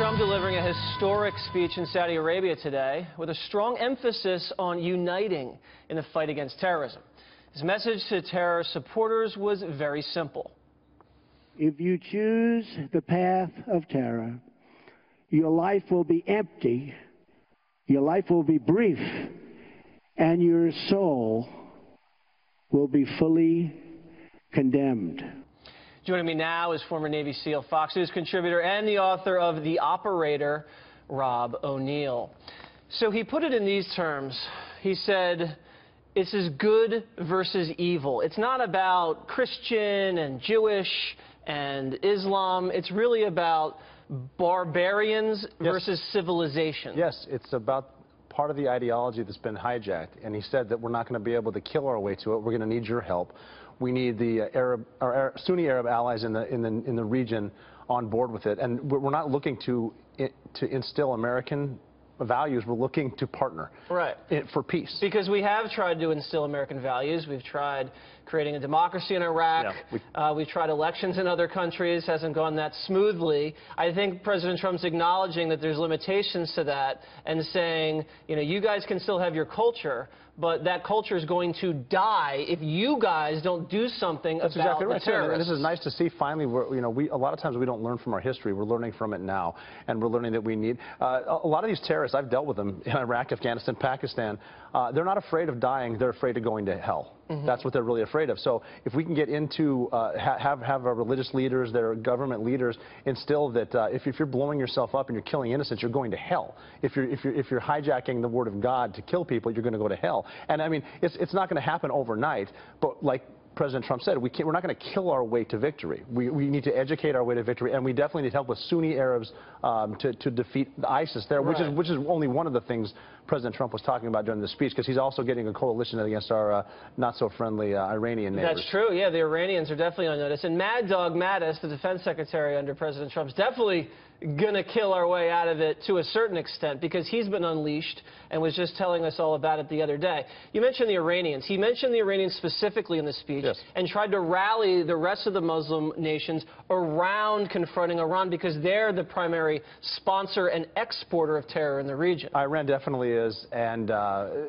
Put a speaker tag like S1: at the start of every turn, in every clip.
S1: Trump delivering a historic speech in Saudi Arabia today with a strong emphasis on uniting in the fight against terrorism. His message to terror supporters was very simple.
S2: If you choose the path of terror, your life will be empty, your life will be brief, and your soul will be fully condemned.
S1: Joining me now is former Navy SEAL, Fox News contributor, and the author of The Operator, Rob O'Neill. So he put it in these terms. He said, "This is good versus evil. It's not about Christian and Jewish and Islam. It's really about barbarians versus civilization."
S3: Yes, it's about part of the ideology that's been hijacked. And he said that we're not going to be able to kill our way to it. We're going to need your help. We need the Sunni Arab allies in the region on board with it. And we're not looking to instill American values. We're looking to partner for peace.
S1: Because we have tried to instill American values. We've tried creating a democracy in Iraq. Yeah, we've tried elections in other countries. Hasn't gone that smoothly. I think President Trump's acknowledging that there's limitations to that and saying, you know, you guys can still have your culture, but that culture is going to die if you guys don't do something about
S3: exactly right.
S1: the terrorists.
S3: And this is nice to see finally, a lot of times we don't learn from our history. We're learning from it now, and we're learning that we need. A lot of these terrorists, I've dealt with them in Iraq, Afghanistan, Pakistan. They're not afraid of dying. They're afraid of going to hell. That's what they're really afraid of. So if we can get into have our religious leaders, their government leaders instill that if you're blowing yourself up and you're killing innocents, you're going to hell. If you're hijacking the word of God to kill people, you're going to go to hell. And I mean, it's not going to happen overnight. But like President Trump said, we're not going to kill our way to victory. We need to educate our way to victory, and we definitely need help with Sunni Arabs to defeat ISIS there, which is only one of the things President Trump was talking about during the speech, because he's also getting a coalition against our not-so-friendly Iranian neighbors.
S1: That's true. Yeah, the Iranians are definitely on notice. And Mad Dog Mattis, the defense secretary under President Trump, is definitely going to kill our way out of it to a certain extent, because he's been unleashed and was just telling us all about it the other day. You mentioned the Iranians. He mentioned the Iranians specifically in the speech and tried to rally the rest of the Muslim nations around confronting Iran, because they're the primary sponsor and exporter of terror in the region.
S3: Iran definitely is, and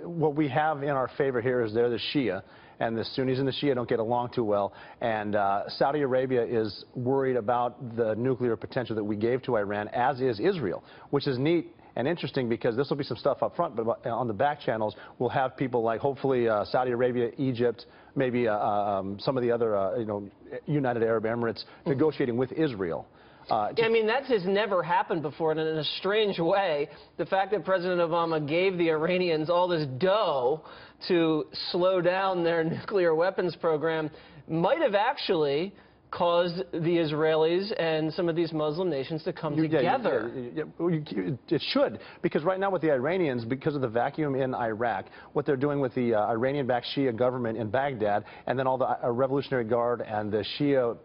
S3: what we have in our favor here is they're the Shia, and the Sunnis and the Shia don't get along too well. And Saudi Arabia is worried about the nuclear potential that we gave to Iran, as is Israel, which is neat and interesting, because this will be some stuff up front, but on the back channels, we'll have people like, hopefully, Saudi Arabia, Egypt, maybe some of the other, United Arab Emirates, negotiating with Israel.
S1: I mean, that has never happened before, and in a strange way, the fact that President Obama gave the Iranians all this dough to slow down their nuclear weapons program might have actually caused the Israelis and some of these Muslim nations to come together.
S3: It should, because right now with the Iranians, because of the vacuum in Iraq, what they're doing with the Iranian-backed Shia government in Baghdad, and then all the Revolutionary Guard and the Shia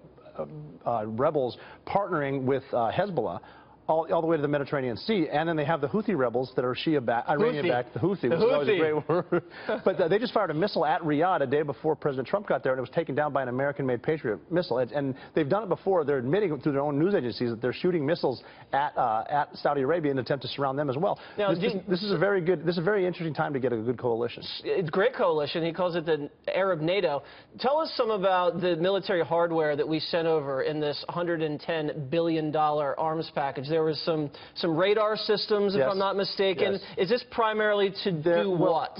S3: rebels partnering with Hezbollah all the way to the Mediterranean Sea, and then they have the Houthi rebels that are Shia-backed, Iranian-backed, the Houthi, which is always a great word. But they just fired a missile at Riyadh a day before President Trump got there, and it was taken down by an American-made Patriot missile. And they've done it before. They're admitting through their own news agencies that they're shooting missiles at Saudi Arabia in an attempt to surround them as well. Now, this is a very interesting time to get a good coalition.
S1: It's a great coalition. He calls it the Arab NATO. Tell us some about the military hardware that we sent over in this $110 billion arms package. There was some radar systems, if I'm not mistaken. Is this primarily to do what?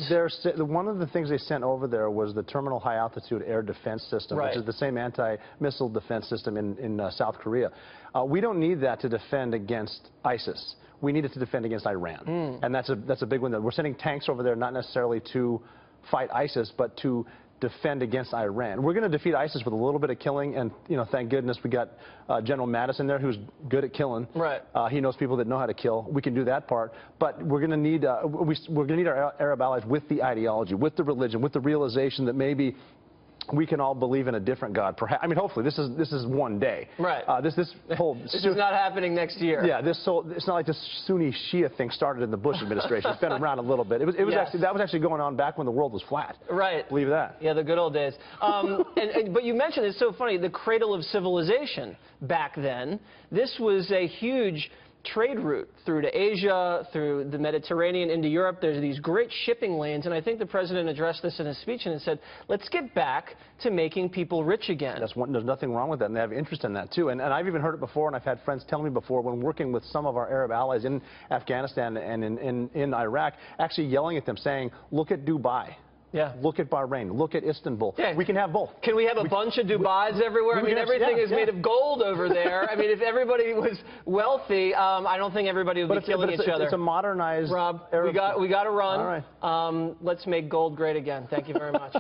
S3: One of the things they sent over there was the Terminal High Altitude Air Defense System, which is the same anti-missile defense system in South Korea. We don't need that to defend against ISIS. We need it to defend against Iran. And that's a big one. We're sending tanks over there not necessarily to fight ISIS, but to defend against Iran. We're going to defeat ISIS with a little bit of killing, and thank goodness we got General Mattis in there, who's good at killing. He knows people that know how to kill. We can do that part, but we're going to need our Arab allies with the ideology, with the religion, with the realization that maybe we can all believe in a different God. Perhaps, I mean, hopefully, this is one day. This is
S1: not happening next year.
S3: Yeah, it's not like this Sunni Shia thing started in the Bush administration. It's been around a little bit. That was actually going on back when the world was flat. Believe that.
S1: Yeah, the good old days. But you mentioned, it's so funny, the cradle of civilization back then. This was a huge trade route through to Asia, through the Mediterranean, into Europe. There's these great shipping lanes, and I think the president addressed this in his speech and said, let's get back to making people rich again.
S3: There's nothing wrong with that, and they have interest in that, too. And I've even heard it before, and I've had friends tell me before, when working with some of our Arab allies in Afghanistan and in Iraq, actually yelling at them, saying, look at Dubai.
S1: Yeah.
S3: Look at Bahrain. Look at Istanbul.
S1: Yeah.
S3: We can have both.
S1: Can we have a bunch of Dubais everywhere? I mean, everything is made of gold over there. I mean, if everybody was wealthy, I don't think everybody would be killing each other.
S3: It's a modernized
S1: Rob,
S3: Arab.
S1: we got to run.
S3: All right.
S1: Let's make gold great again. Thank you very much.